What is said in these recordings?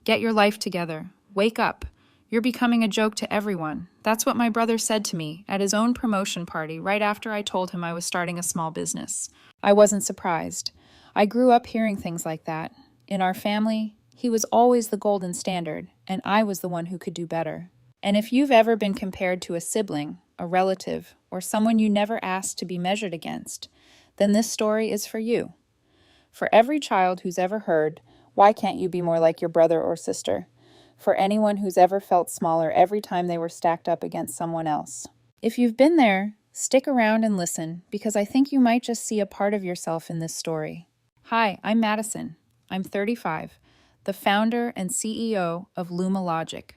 Get your life together. Wake up. You're becoming a joke to everyone. That's what my brother said to me at his own promotion party right after I told him I was starting a small business. I wasn't surprised. I grew up hearing things like that. In our family, he was always the golden standard, and I was the one who could do better. And if you've ever been compared to a sibling, a relative, or someone you never asked to be measured against, then this story is for you. For every child who's ever heard, "Why can't you be more like your brother or sister?" For anyone who's ever felt smaller every time they were stacked up against someone else. If you've been there, stick around and listen, because I think you might just see a part of yourself in this story. Hi, I'm Madison. I'm 35, the founder and CEO of Luma Logic.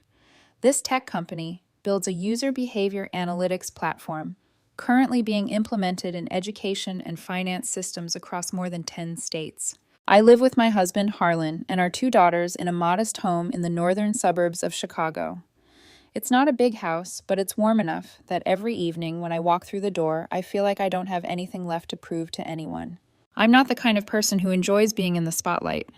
This tech company builds a user behavior analytics platform currently being implemented in education and finance systems across more than 10 states. I live with my husband, Harlan, and our 2 daughters in a modest home in the northern suburbs of Chicago. It's not a big house, but it's warm enough that every evening when I walk through the door, I feel like I don't have anything left to prove to anyone. I'm not the kind of person who enjoys being in the spotlight.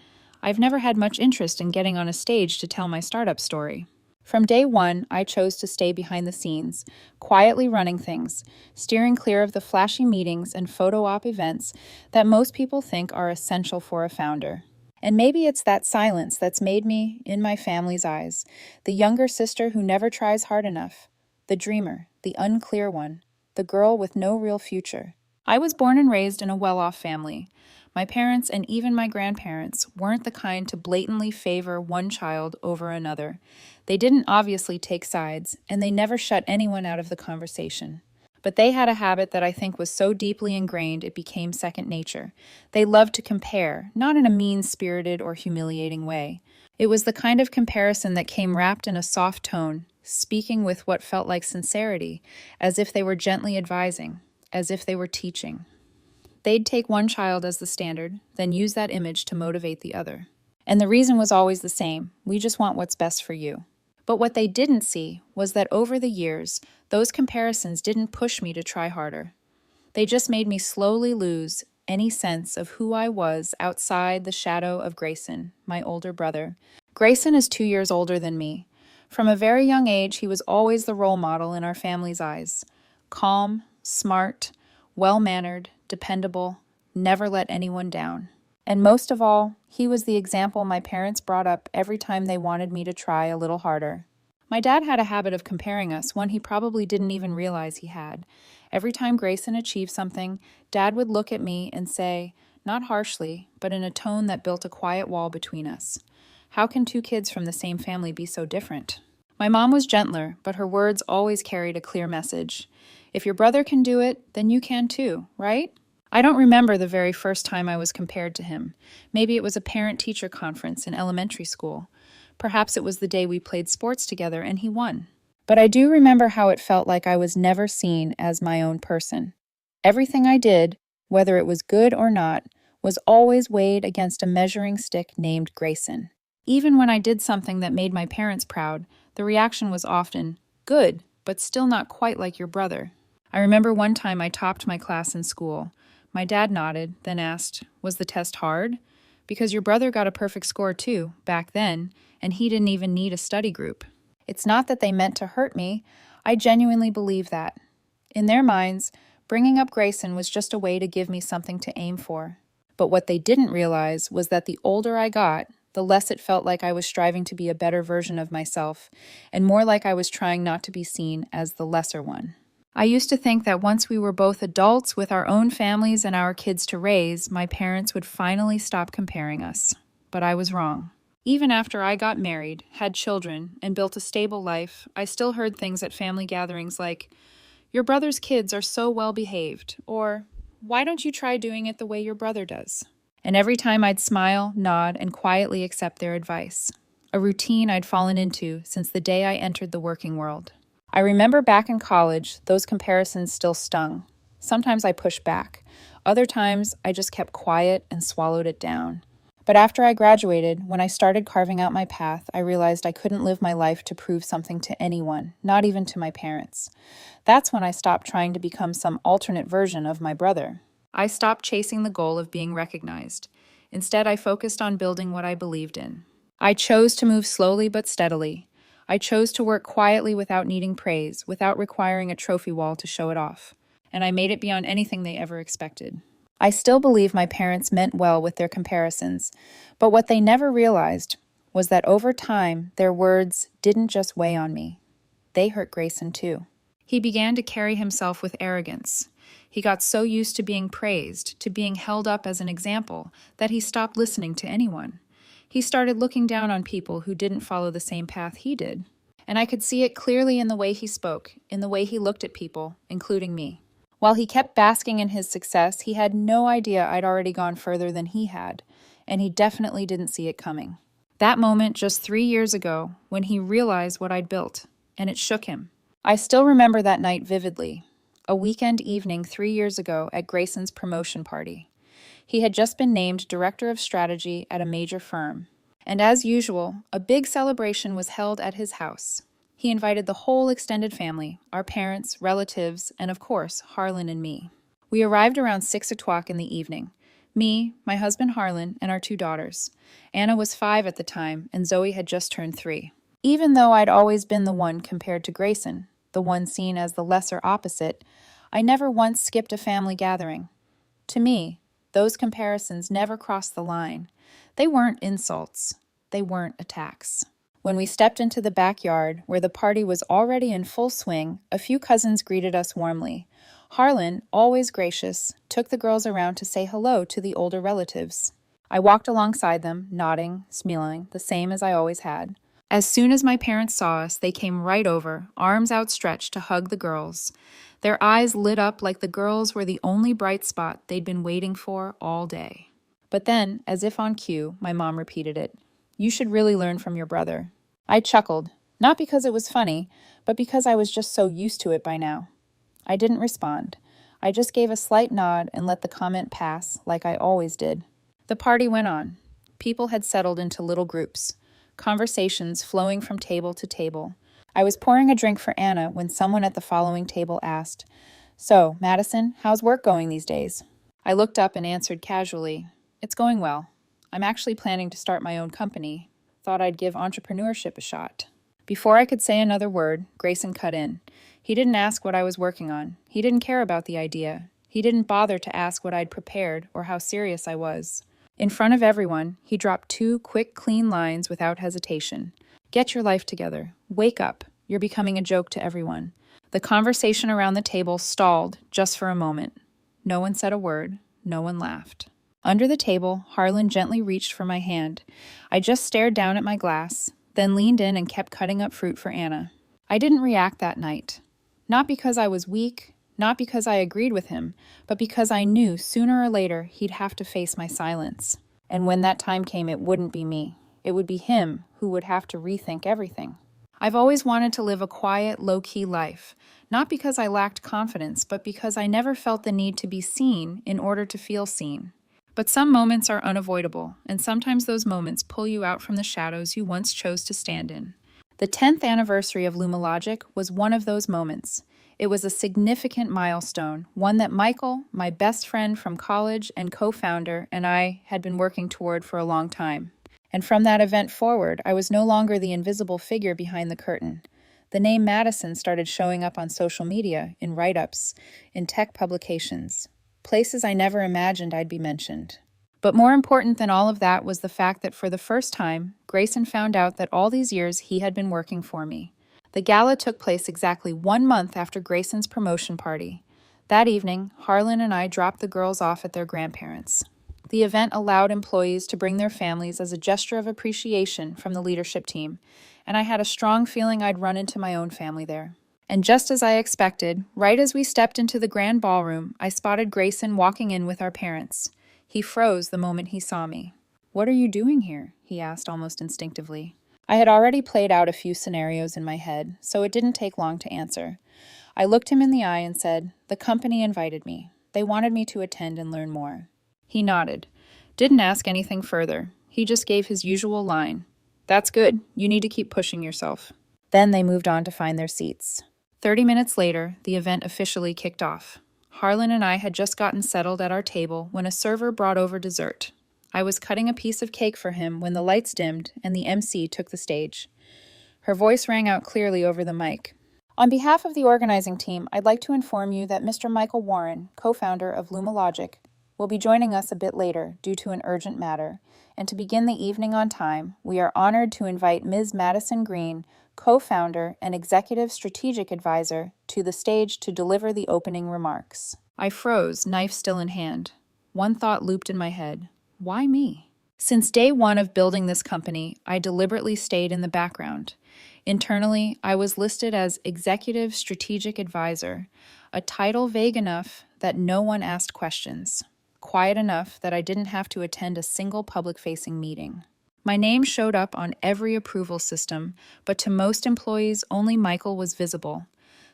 I've never had much interest in getting on a stage to tell my startup story. From day one, I chose to stay behind the scenes, quietly running things, steering clear of the flashy meetings and photo op events that most people think are essential for a founder. And maybe it's that silence that's made me, in my family's eyes, the younger sister who never tries hard enough, the dreamer, the unclear one, the girl with no real future. I was born and raised in a well-off family. My parents and even my grandparents weren't the kind to blatantly favor one child over another. They didn't obviously take sides, and they never shut anyone out of the conversation. But they had a habit that I think was so deeply ingrained it became second nature. They loved to compare, not in a mean-spirited or humiliating way. It was the kind of comparison that came wrapped in a soft tone, speaking with what felt like sincerity, as if they were gently advising, as if they were teaching. They'd take one child as the standard, then use that image to motivate the other. And the reason was always the same: we just want what's best for you. But what they didn't see was that over the years, those comparisons didn't push me to try harder. They just made me slowly lose any sense of who I was outside the shadow of Grayson, my older brother. Grayson is 2 years older than me. From a very young age, he was always the role model in our family's eyes. Calm, smart, well-mannered, dependable, never let anyone down. And most of all, he was the example my parents brought up every time they wanted me to try a little harder. My dad had a habit of comparing us, one he probably didn't even realize he had. Every time Grayson achieved something, Dad would look at me and say, not harshly, but in a tone that built a quiet wall between us, "How can 2 kids from the same family be so different?" My mom was gentler, but her words always carried a clear message. If your brother can do it, then you can too, right? I don't remember the very first time I was compared to him. Maybe it was a parent-teacher conference in elementary school. Perhaps it was the day we played sports together and he won. But I do remember how it felt like I was never seen as my own person. Everything I did, whether it was good or not, was always weighed against a measuring stick named Grayson. Even when I did something that made my parents proud, the reaction was often, "Good, but still not quite like your brother." I remember one time I topped my class in school. My dad nodded, then asked, "Was the test hard? Because your brother got a perfect score too, back then, and he didn't even need a study group." It's not that they meant to hurt me. I genuinely believe that. In their minds, bringing up Grayson was just a way to give me something to aim for. But what they didn't realize was that the older I got, the less it felt like I was striving to be a better version of myself, and more like I was trying not to be seen as the lesser one. I used to think that once we were both adults with our own families and our kids to raise, my parents would finally stop comparing us. But I was wrong. Even after I got married, had children, and built a stable life, I still heard things at family gatherings like, "Your brother's kids are so well behaved," or "Why don't you try doing it the way your brother does?" And every time I'd smile, nod, and quietly accept their advice. A routine I'd fallen into since the day I entered the working world. I remember back in college, those comparisons still stung. Sometimes I pushed back. Other times, I just kept quiet and swallowed it down. But after I graduated, when I started carving out my path, I realized I couldn't live my life to prove something to anyone, not even to my parents. That's when I stopped trying to become some alternate version of my brother. I stopped chasing the goal of being recognized. Instead, I focused on building what I believed in. I chose to move slowly but steadily. I chose to work quietly without needing praise, without requiring a trophy wall to show it off. And I made it beyond anything they ever expected. I still believe my parents meant well with their comparisons, but what they never realized was that over time, their words didn't just weigh on me. They hurt Grayson too. He began to carry himself with arrogance. He got so used to being praised, to being held up as an example, that he stopped listening to anyone. He started looking down on people who didn't follow the same path he did. And I could see it clearly in the way he spoke, in the way he looked at people, including me. While he kept basking in his success, he had no idea I'd already gone further than he had, and he definitely didn't see it coming. That moment just 3 years ago, when he realized what I'd built, and it shook him. I still remember that night vividly, a weekend evening 3 years ago at Grayson's promotion party. He had just been named Director of Strategy at a major firm, and as usual, a big celebration was held at his house. He invited the whole extended family, our parents, relatives, and of course, Harlan and me. We arrived around 6 o'clock in the evening. Me, my husband Harlan, and our 2 daughters. Anna was 5 at the time, and Zoe had just turned 3. Even though I'd always been the one compared to Grayson, the one seen as the lesser opposite, I never once skipped a family gathering. To me, those comparisons never crossed the line. They weren't insults. They weren't attacks. When we stepped into the backyard, where the party was already in full swing, a few cousins greeted us warmly. Harlan, always gracious, took the girls around to say hello to the older relatives. I walked alongside them, nodding, smiling, the same as I always had. As soon as my parents saw us, they came right over, arms outstretched to hug the girls. Their eyes lit up like the girls were the only bright spot they'd been waiting for all day. But then, as if on cue, my mom repeated it. You should really learn from your brother. I chuckled, not because it was funny, but because I was just so used to it by now. I didn't respond. I just gave a slight nod and let the comment pass, like I always did. The party went on. People had settled into little groups, conversations flowing from table to table. I was pouring a drink for Anna when someone at the following table asked, "So, Madison, how's work going these days?" I looked up and answered casually, "It's going well. I'm actually planning to start my own company. Thought I'd give entrepreneurship a shot." Before I could say another word, Grayson cut in. He didn't ask what I was working on. He didn't care about the idea. He didn't bother to ask what I'd prepared or how serious I was. In front of everyone, he dropped 2 quick, clean lines without hesitation. Get your life together. Wake up. You're becoming a joke to everyone. The conversation around the table stalled just for a moment. No one said a word. No one laughed. Under the table, Harlan gently reached for my hand. I just stared down at my glass, then leaned in and kept cutting up fruit for Anna. I didn't react that night. Not because I was weak, not because I agreed with him, but because I knew sooner or later he'd have to face my silence. And when that time came, it wouldn't be me. It would be him who would have to rethink everything. I've always wanted to live a quiet, low-key life, not because I lacked confidence, but because I never felt the need to be seen in order to feel seen. But some moments are unavoidable, and sometimes those moments pull you out from the shadows you once chose to stand in. The 10th anniversary of Luma Logic was one of those moments. It was a significant milestone, one that Michael, my best friend from college and co-founder, and I had been working toward for a long time. And from that event forward, I was no longer the invisible figure behind the curtain. The name Madison started showing up on social media, in write-ups, in tech publications. Places I never imagined I'd be mentioned. But more important than all of that was the fact that for the first time, Grayson found out that all these years he had been working for me. The gala took place exactly 1 month after Grayson's promotion party. That evening, Harlan and I dropped the girls off at their grandparents'. The event allowed employees to bring their families as a gesture of appreciation from the leadership team, and I had a strong feeling I'd run into my own family there. And just as I expected, right as we stepped into the grand ballroom, I spotted Grayson walking in with our parents. He froze the moment he saw me. "What are you doing here?" he asked almost instinctively. I had already played out a few scenarios in my head, so it didn't take long to answer. I looked him in the eye and said, "The company invited me. They wanted me to attend and learn more." He nodded. Didn't ask anything further. He just gave his usual line. "That's good. You need to keep pushing yourself." Then they moved on to find their seats. 30 minutes later, the event officially kicked off. Harlan and I had just gotten settled at our table when a server brought over dessert. I was cutting a piece of cake for him when the lights dimmed and the MC took the stage. Her voice rang out clearly over the mic. On behalf of the organizing team, I'd like to inform you that Mr. Michael Warren, co-founder of Lumalogic, will be joining us a bit later due to an urgent matter, and to begin the evening on time, we are honored to invite Ms. Madison Green, co-founder and executive strategic advisor, to the stage to deliver the opening remarks. I froze, knife still in hand. One thought looped in my head. Why me? Since day one of building this company, I deliberately stayed in the background. Internally, I was listed as Executive Strategic Advisor, a title vague enough that no one asked questions, quiet enough that I didn't have to attend a single public-facing meeting. My name showed up on every approval system, but to most employees, only Michael was visible.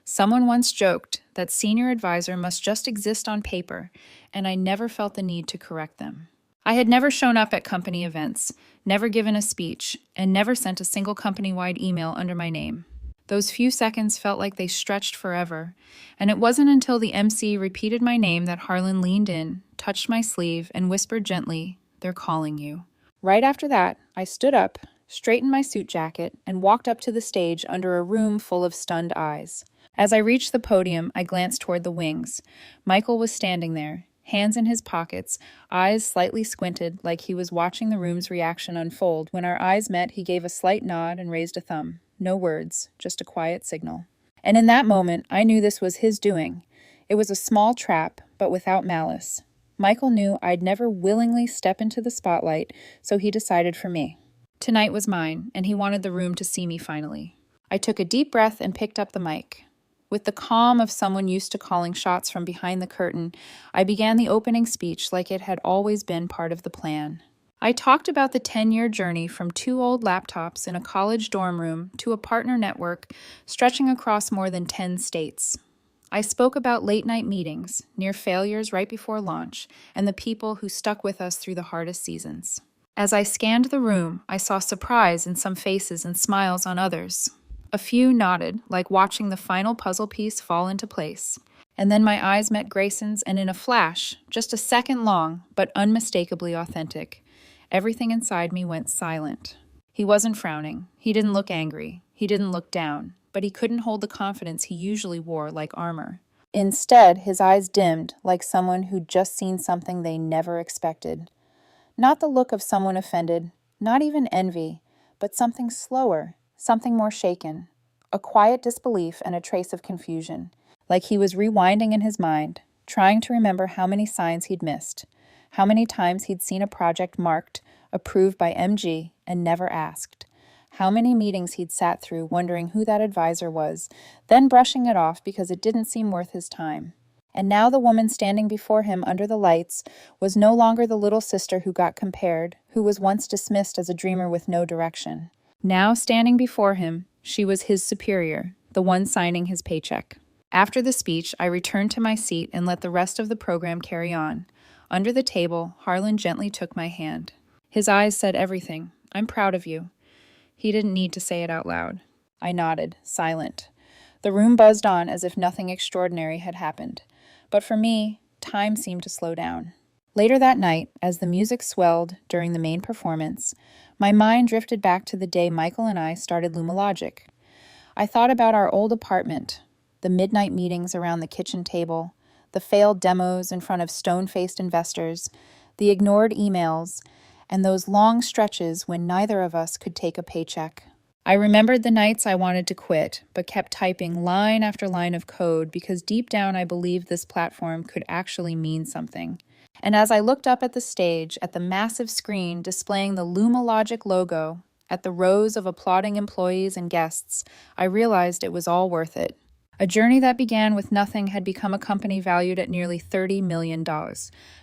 Someone once joked that senior advisor must just exist on paper, and I never felt the need to correct them. I had never shown up at company events, never given a speech, and never sent a single company-wide email under my name. Those few seconds felt like they stretched forever, and it wasn't until the MC repeated my name that Harlan leaned in, touched my sleeve, and whispered gently, "They're calling you." Right after that, I stood up, straightened my suit jacket, and walked up to the stage under a room full of stunned eyes. As I reached the podium, I glanced toward the wings. Michael was standing there, hands in his pockets, eyes slightly squinted like he was watching the room's reaction unfold. When our eyes met, he gave a slight nod and raised a thumb. No words, just a quiet signal. And in that moment, I knew this was his doing. It was a small trap, but without malice. Michael knew I'd never willingly step into the spotlight, so he decided for me. Tonight was mine, and he wanted the room to see me finally. I took a deep breath and picked up the mic. With the calm of someone used to calling shots from behind the curtain, I began the opening speech like it had always been part of the plan. I talked about the 10-year journey from 2 old laptops in a college dorm room to a partner network stretching across more than 10 states. I spoke about late-night meetings, near failures right before launch, and the people who stuck with us through the hardest seasons. As I scanned the room, I saw surprise in some faces and smiles on others. A few nodded, like watching the final puzzle piece fall into place. And then my eyes met Grayson's, and in a flash, just a second long, but unmistakably authentic, everything inside me went silent. He wasn't frowning. He didn't look angry. He didn't look down. But he couldn't hold the confidence he usually wore like armor. Instead, his eyes dimmed like someone who'd just seen something they never expected. Not the look of someone offended, not even envy, but something slower, something more shaken, a quiet disbelief and a trace of confusion, like he was rewinding in his mind, trying to remember how many signs he'd missed, how many times he'd seen a project marked, approved by MG, and never asked, how many meetings he'd sat through wondering who that advisor was, then brushing it off because it didn't seem worth his time. And now the woman standing before him under the lights was no longer the little sister who got compared, who was once dismissed as a dreamer with no direction. Now standing before him, she was his superior, the one signing his paycheck. After the speech, I returned to my seat and let the rest of the program carry on. Under the table, Harlan gently took my hand. His eyes said everything. "I'm proud of you." He didn't need to say it out loud. I nodded, silent. The room buzzed on as if nothing extraordinary had happened. But for me, time seemed to slow down. Later that night, as the music swelled during the main performance, my mind drifted back to the day Michael and I started Lumalogic. I thought about our old apartment, the midnight meetings around the kitchen table, the failed demos in front of stone-faced investors, the ignored emails, and those long stretches when neither of us could take a paycheck. I remembered the nights I wanted to quit, but kept typing line after line of code because deep down I believed this platform could actually mean something. And as I looked up at the stage, at the massive screen displaying the Lumalogic logo, at the rows of applauding employees and guests, I realized it was all worth it. A journey that began with nothing had become a company valued at nearly $30 million.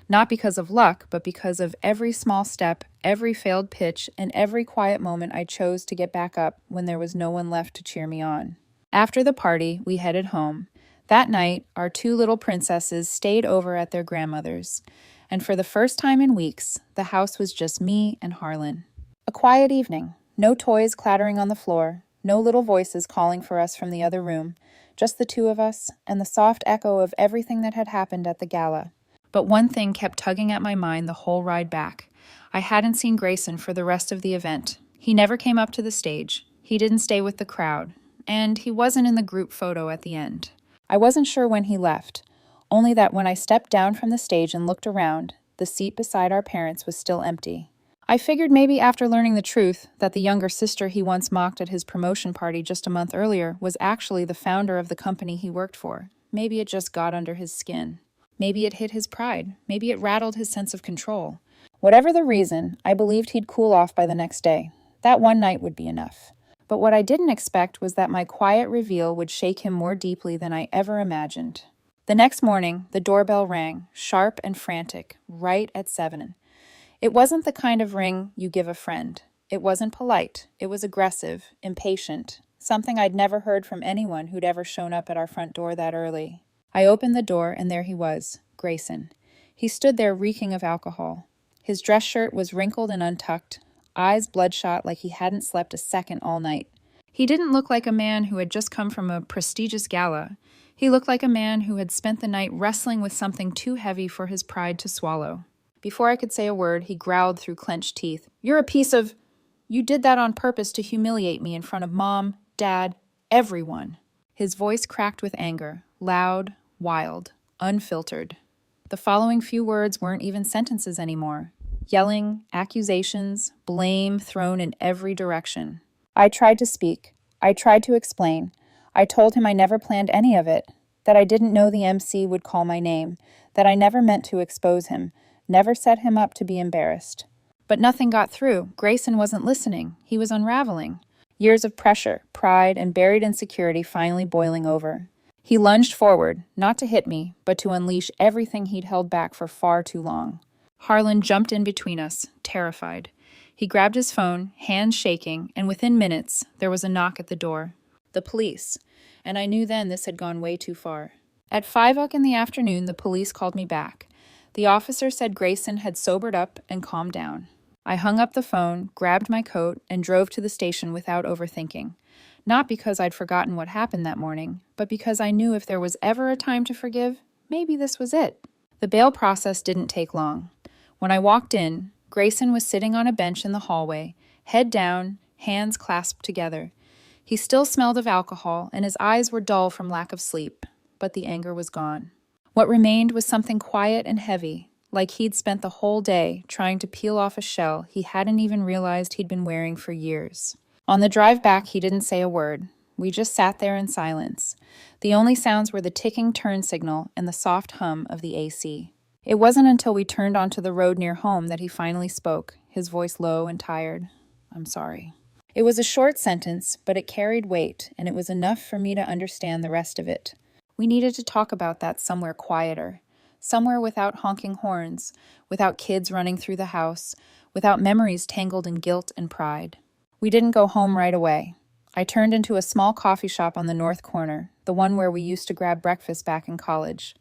Not because of luck, but because of every small step, every failed pitch, and every quiet moment I chose to get back up when there was no one left to cheer me on. After the party, we headed home. That night, our 2 little princesses stayed over at their grandmother's. And for the first time in weeks, the house was just me and Harlan. A quiet evening. No toys clattering on the floor. No little voices calling for us from the other room. Just the 2 of us, and the soft echo of everything that had happened at the gala. But one thing kept tugging at my mind the whole ride back. I hadn't seen Grayson for the rest of the event. He never came up to the stage. He didn't stay with the crowd. And he wasn't in the group photo at the end. I wasn't sure when he left, only that when I stepped down from the stage and looked around, the seat beside our parents was still empty. I figured maybe after learning the truth that the younger sister he once mocked at his promotion party just a month earlier was actually the founder of the company he worked for. Maybe it just got under his skin. Maybe it hit his pride. Maybe it rattled his sense of control. Whatever the reason, I believed he'd cool off by the next day. That one night would be enough. But what I didn't expect was that my quiet reveal would shake him more deeply than I ever imagined. The next morning, the doorbell rang, sharp and frantic, right at 7. It wasn't the kind of ring you give a friend. It wasn't polite. It was aggressive, impatient, something I'd never heard from anyone who'd ever shown up at our front door that early. I opened the door, and there he was, Grayson. He stood there reeking of alcohol. His dress shirt was wrinkled and untucked, eyes bloodshot like he hadn't slept a second all night. He didn't look like a man who had just come from a prestigious gala. He looked like a man who had spent the night wrestling with something too heavy for his pride to swallow. Before I could say a word, he growled through clenched teeth. "You're a piece of... You did that on purpose to humiliate me in front of Mom, Dad, everyone." His voice cracked with anger, loud, wild, unfiltered. The following few words weren't even sentences anymore. Yelling, accusations, blame thrown in every direction. I tried to speak. I tried to explain. I told him I never planned any of it, that I didn't know the MC would call my name, that I never meant to expose him, never set him up to be embarrassed. But nothing got through. Grayson wasn't listening. He was unraveling. Years of pressure, pride, and buried insecurity finally boiling over. He lunged forward, not to hit me, but to unleash everything he'd held back for far too long. Harlan jumped in between us, terrified. He grabbed his phone, hands shaking, and within minutes, there was a knock at the door. The police. And I knew then this had gone way too far. At 5 o'clock in the afternoon, the police called me back. The officer said Grayson had sobered up and calmed down. I hung up the phone, grabbed my coat, and drove to the station without overthinking. Not because I'd forgotten what happened that morning, but because I knew if there was ever a time to forgive, maybe this was it. The bail process didn't take long. When I walked in, Grayson was sitting on a bench in the hallway, head down, hands clasped together. He still smelled of alcohol, and his eyes were dull from lack of sleep, but the anger was gone. What remained was something quiet and heavy, like he'd spent the whole day trying to peel off a shell he hadn't even realized he'd been wearing for years. On the drive back, he didn't say a word. We just sat there in silence. The only sounds were the ticking turn signal and the soft hum of the AC. It wasn't until we turned onto the road near home that he finally spoke, his voice low and tired. "I'm sorry." It was a short sentence, but it carried weight, and it was enough for me to understand the rest of it. We needed to talk about that somewhere quieter, somewhere without honking horns, without kids running through the house, without memories tangled in guilt and pride. We didn't go home right away. I turned into a small coffee shop on the north corner, the one where we used to grab breakfast back in college.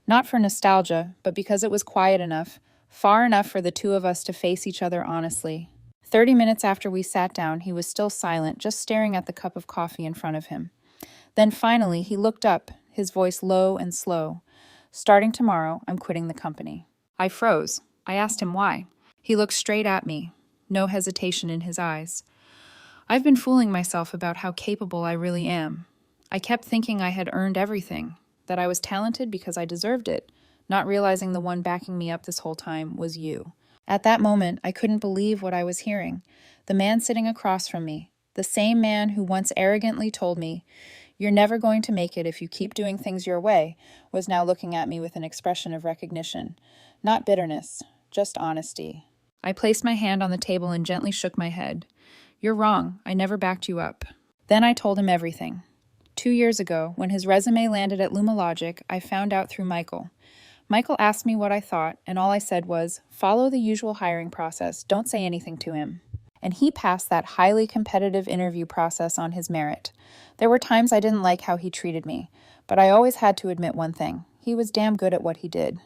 Not for nostalgia, but because it was quiet enough, far enough for the two of us to face each other honestly. 30 minutes after we sat down, he was still silent, just staring at the cup of coffee in front of him. Then finally, he looked up, his voice low and slow. "Starting tomorrow, I'm quitting the company." I froze. I asked him why. He looked straight at me, no hesitation in his eyes. I've been fooling myself about how capable I really am. I kept thinking I had earned everything, that I was talented because I deserved it, not realizing the one backing me up this whole time was you. At that moment, I couldn't believe what I was hearing. The man sitting across from me, the same man who once arrogantly told me, "You're never going to make it if you keep doing things your way," was now looking at me with an expression of recognition. Not bitterness, just honesty. I placed my hand on the table and gently shook my head. "You're wrong. I never backed you up." Then I told him everything. 2 years ago, when his resume landed at Lumalogic, I found out through Michael. Michael asked me what I thought, and all I said was, "Follow the usual hiring process. Don't say anything to him." And he passed that highly competitive interview process on his merit. There were times I didn't like how he treated me, but I always had to admit one thing. He was damn good at what he did.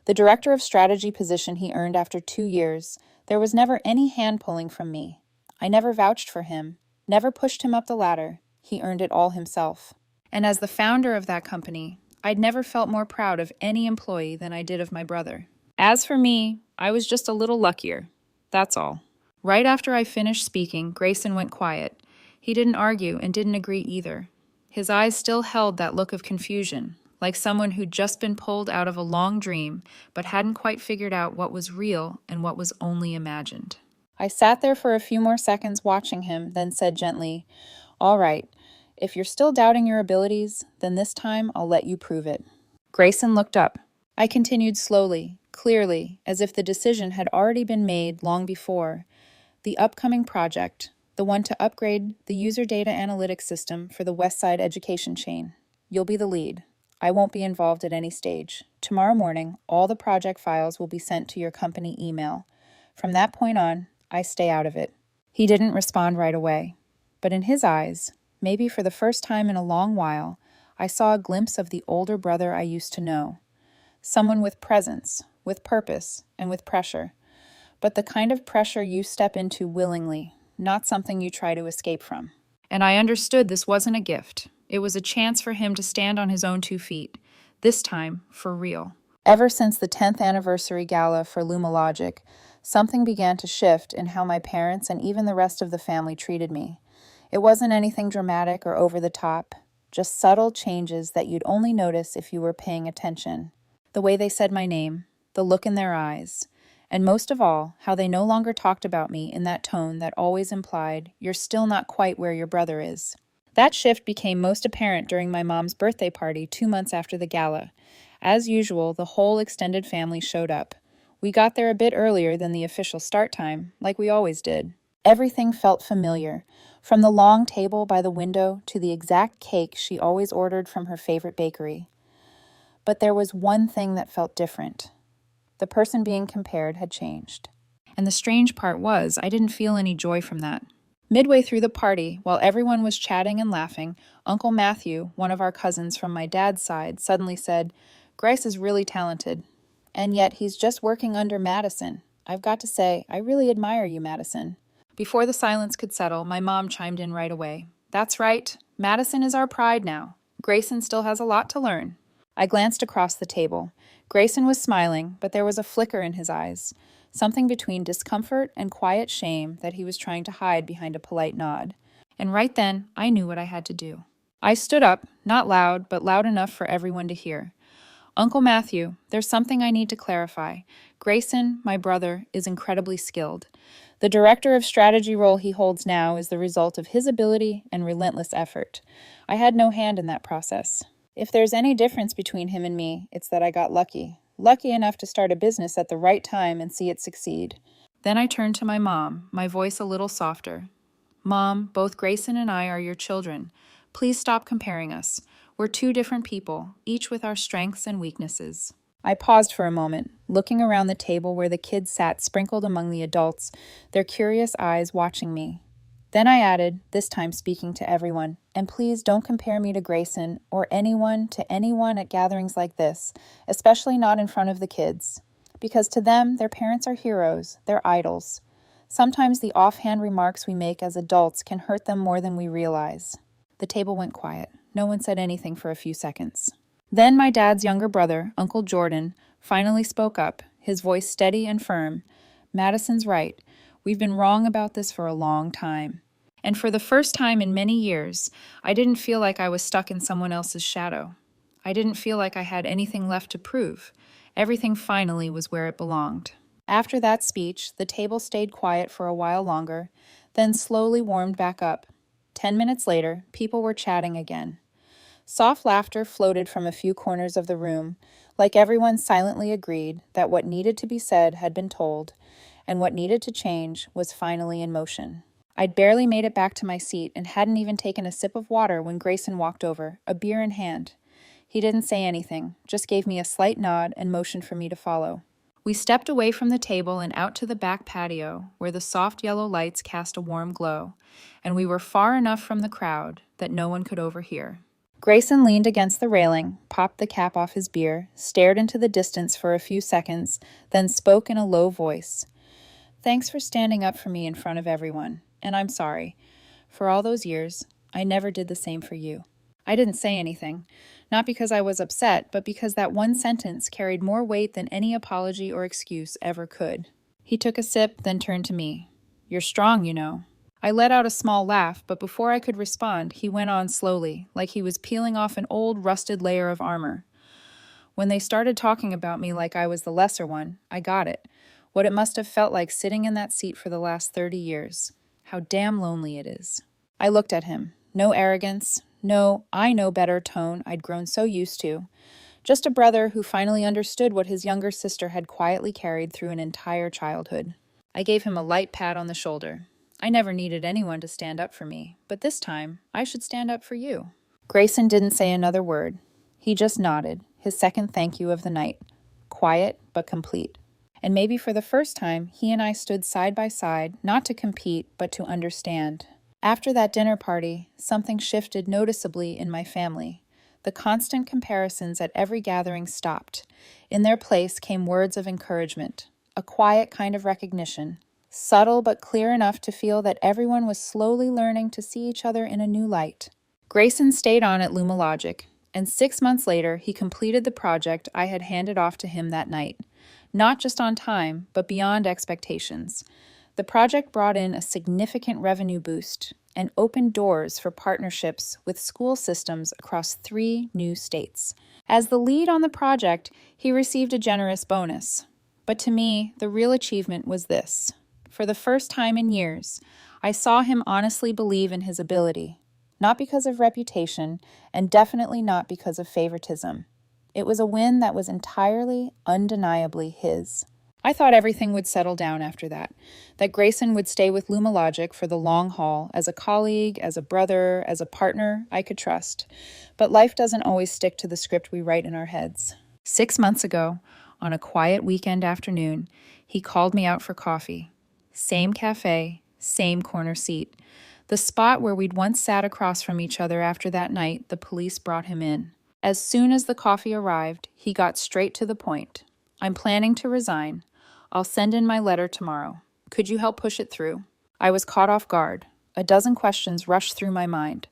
The director of strategy position he earned after 2 years, there was never any hand-pulling from me. I never vouched for him, never pushed him up the ladder. He earned it all himself. And as the founder of that company, I'd never felt more proud of any employee than I did of my brother. As for me, I was just a little luckier. That's all. Right after I finished speaking, Grayson went quiet. He didn't argue and didn't agree either. His eyes still held that look of confusion, like someone who'd just been pulled out of a long dream but hadn't quite figured out what was real and what was only imagined. I sat there for a few more seconds watching him, then said gently, "All right, if you're still doubting your abilities, then this time I'll let you prove it." Grayson looked up. I continued slowly, clearly, as if the decision had already been made long before. The upcoming project, the one to upgrade the user data analytics system for the West Side education chain. You'll be the lead. I won't be involved at any stage. Tomorrow morning, all the project files will be sent to your company email. From that point on, I stay out of it. He didn't respond right away, but in his eyes, maybe for the first time in a long while, I saw a glimpse of the older brother I used to know. Someone with presence, with purpose, and with pressure. But the kind of pressure you step into willingly, not something you try to escape from. And I understood this wasn't a gift. It was a chance for him to stand on his own 2 feet, this time for real. Ever since the 10th anniversary gala for Lumalogic, something began to shift in how my parents and even the rest of the family treated me. It wasn't anything dramatic or over the top, just subtle changes that you'd only notice if you were paying attention. The way they said my name, the look in their eyes, and most of all, how they no longer talked about me in that tone that always implied, "You're still not quite where your brother is." That shift became most apparent during my mom's birthday party 2 months after the gala. As usual, the whole extended family showed up. We got there a bit earlier than the official start time, like we always did. Everything felt familiar, from the long table by the window to the exact cake she always ordered from her favorite bakery. But there was one thing that felt different. The person being compared had changed. And the strange part was, I didn't feel any joy from that. Midway through the party, while everyone was chatting and laughing, Uncle Matthew, one of our cousins from my dad's side, suddenly said, "Grice is really talented. And yet he's just working under Madison. I've got to say, I really admire you, Madison." Before the silence could settle, my mom chimed in right away. "That's right. Madison is our pride now. Grayson still has a lot to learn." I glanced across the table. Grayson was smiling, but there was a flicker in his eyes, something between discomfort and quiet shame that he was trying to hide behind a polite nod. And right then, I knew what I had to do. I stood up, not loud, but loud enough for everyone to hear. "Uncle Matthew, there's something I need to clarify. Grayson, my brother, is incredibly skilled. The director of strategy role he holds now is the result of his ability and relentless effort. I had no hand in that process. If there's any difference between him and me, it's that I got lucky. Lucky enough to start a business at the right time and see it succeed." Then I turned to my mom, my voice a little softer. "Mom, both Grayson and I are your children. Please stop comparing us. We're 2 different people, each with our strengths and weaknesses." I paused for a moment, looking around the table where the kids sat sprinkled among the adults, their curious eyes watching me. Then I added, this time speaking to everyone, "And please don't compare me to Grayson or anyone to anyone at gatherings like this, especially not in front of the kids. Because to them, their parents are heroes, they're idols. Sometimes the offhand remarks we make as adults can hurt them more than we realize." The table went quiet. No one said anything for a few seconds. Then my dad's younger brother, Uncle Jordan, finally spoke up, his voice steady and firm. "Madison's right. We've been wrong about this for a long time." And for the first time in many years, I didn't feel like I was stuck in someone else's shadow. I didn't feel like I had anything left to prove. Everything finally was where it belonged. After that speech, the table stayed quiet for a while longer, then slowly warmed back up. 10 minutes later, people were chatting again. Soft laughter floated from a few corners of the room, like everyone silently agreed that what needed to be said had been told, and what needed to change was finally in motion. I'd barely made it back to my seat and hadn't even taken a sip of water when Grayson walked over, a beer in hand. He didn't say anything, just gave me a slight nod and motioned for me to follow. We stepped away from the table and out to the back patio, where the soft yellow lights cast a warm glow, and we were far enough from the crowd that no one could overhear. Grayson leaned against the railing, popped the cap off his beer, stared into the distance for a few seconds, then spoke in a low voice. "Thanks for standing up for me in front of everyone. And I'm sorry. For all those years, I never did the same for you." I didn't say anything, not because I was upset, but because that one sentence carried more weight than any apology or excuse ever could. He took a sip, then turned to me. "You're strong, you know." I let out a small laugh, but before I could respond, he went on slowly, like he was peeling off an old, rusted layer of armor. When they started talking about me like I was the lesser one, I got it. What it must have felt like sitting in that seat for the last 30 years. How damn lonely it is. I looked at him. No arrogance, no "I know better" tone I'd grown so used to. Just a brother who finally understood what his younger sister had quietly carried through an entire childhood. I gave him a light pat on the shoulder. I never needed anyone to stand up for me, but this time, I should stand up for you. Grayson didn't say another word. He just nodded, his second thank you of the night. Quiet, but complete. And maybe for the first time, he and I stood side by side, not to compete, but to understand. After that dinner party, something shifted noticeably in my family. The constant comparisons at every gathering stopped. In their place came words of encouragement, a quiet kind of recognition, subtle but clear enough to feel that everyone was slowly learning to see each other in a new light. Grayson stayed on at Lumalogic, and 6 months later he completed the project I had handed off to him that night. Not just on time, but beyond expectations. The project brought in a significant revenue boost and opened doors for partnerships with school systems across 3 new states. As the lead on the project, he received a generous bonus. But to me, the real achievement was this. For the first time in years, I saw him honestly believe in his ability, not because of reputation, and definitely not because of favoritism. It was a win that was entirely, undeniably his. I thought everything would settle down after that Grayson would stay with Lumalogic for the long haul, as a colleague, as a brother, as a partner I could trust. But life doesn't always stick to the script we write in our heads. 6 months ago, on a quiet weekend afternoon, he called me out for coffee. Same cafe, same corner seat. The spot where we'd once sat across from each other after that night the police brought him in. As soon as the coffee arrived, he got straight to the point. "I'm planning to resign. I'll send in my letter tomorrow. Could you help push it through?" I was caught off guard. A dozen questions rushed through my mind.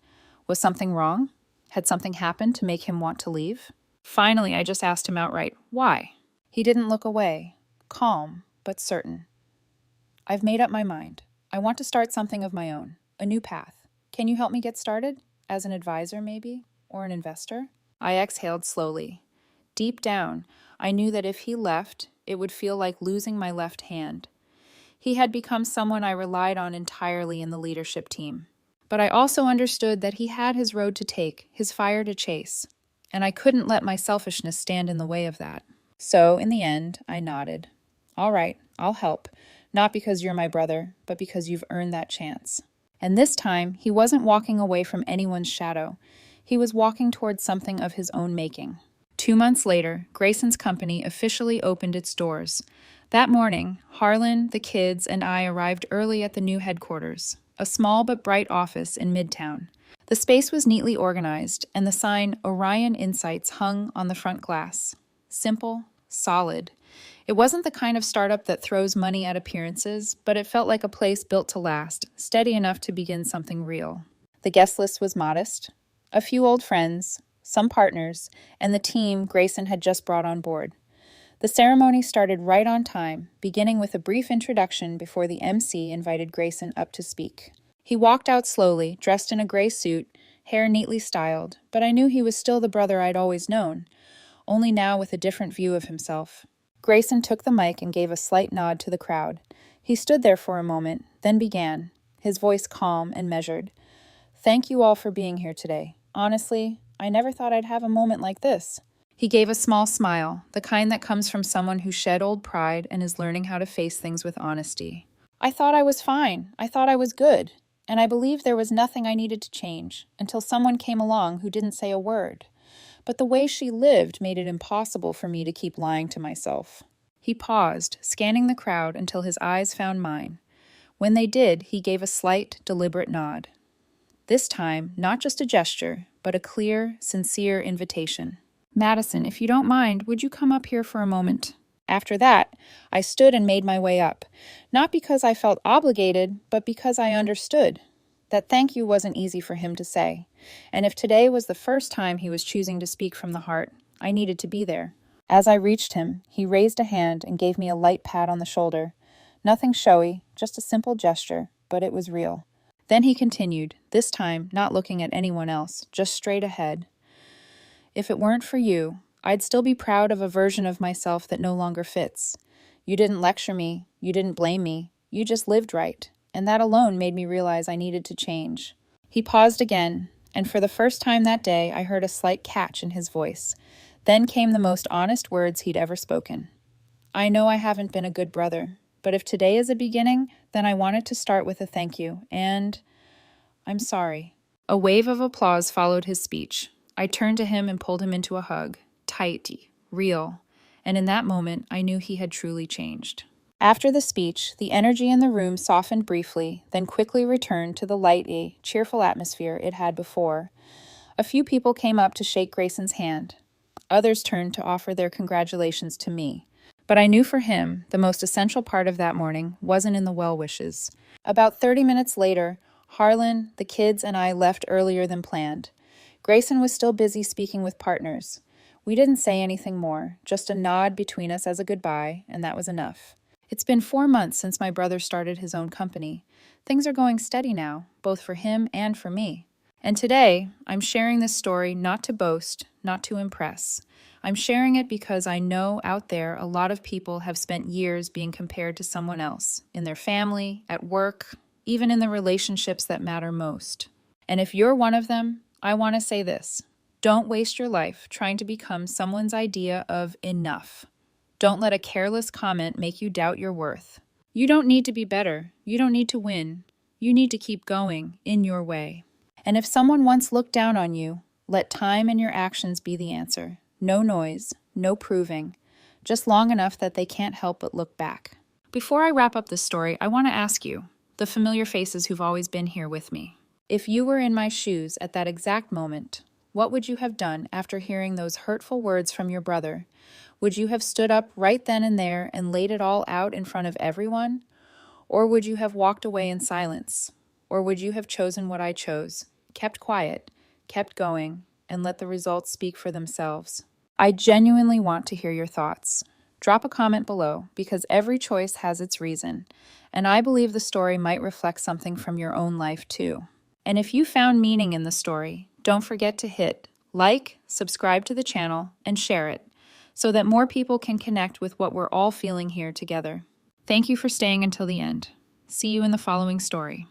Was something wrong? Had something happened to make him want to leave? Finally, I just asked him outright, why? He didn't look away, calm, but certain. "I've made up my mind. I want to start something of my own, a new path. Can you help me get started? As an advisor, maybe? Or an investor?" I exhaled slowly. Deep down, I knew that if he left, it would feel like losing my left hand. He had become someone I relied on entirely in the leadership team. But I also understood that he had his road to take, his fire to chase, and I couldn't let my selfishness stand in the way of that. So, in the end, I nodded. "All right, I'll help. Not because you're my brother, but because you've earned that chance." And this time, he wasn't walking away from anyone's shadow. He was walking towards something of his own making. 2 months later, Grayson's company officially opened its doors. That morning, Harlan, the kids, and I arrived early at the new headquarters, a small but bright office in Midtown. The space was neatly organized, and the sign Orion Insights hung on the front glass. Simple, solid. It wasn't the kind of startup that throws money at appearances, but it felt like a place built to last, steady enough to begin something real. The guest list was modest. A few old friends, some partners, and the team Grayson had just brought on board. The ceremony started right on time, beginning with a brief introduction before the MC invited Grayson up to speak. He walked out slowly, dressed in a gray suit, hair neatly styled, but I knew he was still the brother I'd always known, only now with a different view of himself. Grayson took the mic and gave a slight nod to the crowd. He stood there for a moment, then began, his voice calm and measured. "Thank you all for being here today. Honestly, I never thought I'd have a moment like this." He gave a small smile, the kind that comes from someone who shed old pride and is learning how to face things with honesty. "I thought I was fine. I thought I was good. And I believed there was nothing I needed to change, until someone came along who didn't say a word. But the way she lived made it impossible for me to keep lying to myself." He paused, scanning the crowd until his eyes found mine. When they did, he gave a slight, deliberate nod. This time, not just a gesture, but a clear, sincere invitation. "Madison, if you don't mind, would you come up here for a moment?" After that, I stood and made my way up, not because I felt obligated, but because I understood. That thank you wasn't easy for him to say, and if today was the first time he was choosing to speak from the heart, I needed to be there. As I reached him, he raised a hand and gave me a light pat on the shoulder. Nothing showy, just a simple gesture, but it was real. Then he continued, this time not looking at anyone else, just straight ahead. If it weren't for you, I'd still be proud of a version of myself that no longer fits. You didn't lecture me, you didn't blame me, you just lived right, and that alone made me realize I needed to change. He paused again, and for the first time that day I heard a slight catch in his voice. Then came the most honest words he'd ever spoken. I know I haven't been a good brother, but if today is a beginning, then I wanted to start with a thank you, and I'm sorry. A wave of applause followed his speech. I turned to him and pulled him into a hug, tight, real, and in that moment I knew he had truly changed. After the speech, the energy in the room softened briefly, then quickly returned to the light, cheerful atmosphere it had before. A few people came up to shake Grayson's hand. Others turned to offer their congratulations to me. But I knew for him, the most essential part of that morning wasn't in the well wishes. About 30 minutes later, Harlan, the kids, and I left earlier than planned. Grayson was still busy speaking with partners. We didn't say anything more, just a nod between us as a goodbye, and that was enough. It's been 4 months since my brother started his own company. Things are going steady now, both for him and for me. And today, I'm sharing this story not to boast, not to impress. I'm sharing it because I know out there a lot of people have spent years being compared to someone else, in their family, at work, even in the relationships that matter most. And if you're one of them, I want to say this. Don't waste your life trying to become someone's idea of enough. Don't let a careless comment make you doubt your worth. You don't need to be better. You don't need to win. You need to keep going in your way. And if someone once looked down on you, let time and your actions be the answer. No noise, no proving, just long enough that they can't help but look back. Before I wrap up this story, I want to ask you, the familiar faces who've always been here with me, if you were in my shoes at that exact moment, what would you have done after hearing those hurtful words from your brother? Would you have stood up right then and there and laid it all out in front of everyone? Or would you have walked away in silence? Or would you have chosen what I chose, kept quiet, kept going, and let the results speak for themselves? I genuinely want to hear your thoughts. Drop a comment below, because every choice has its reason, and I believe the story might reflect something from your own life too. And if you found meaning in the story, don't forget to hit like, subscribe to the channel, and share it, so that more people can connect with what we're all feeling here together. Thank you for staying until the end. See you in the following story.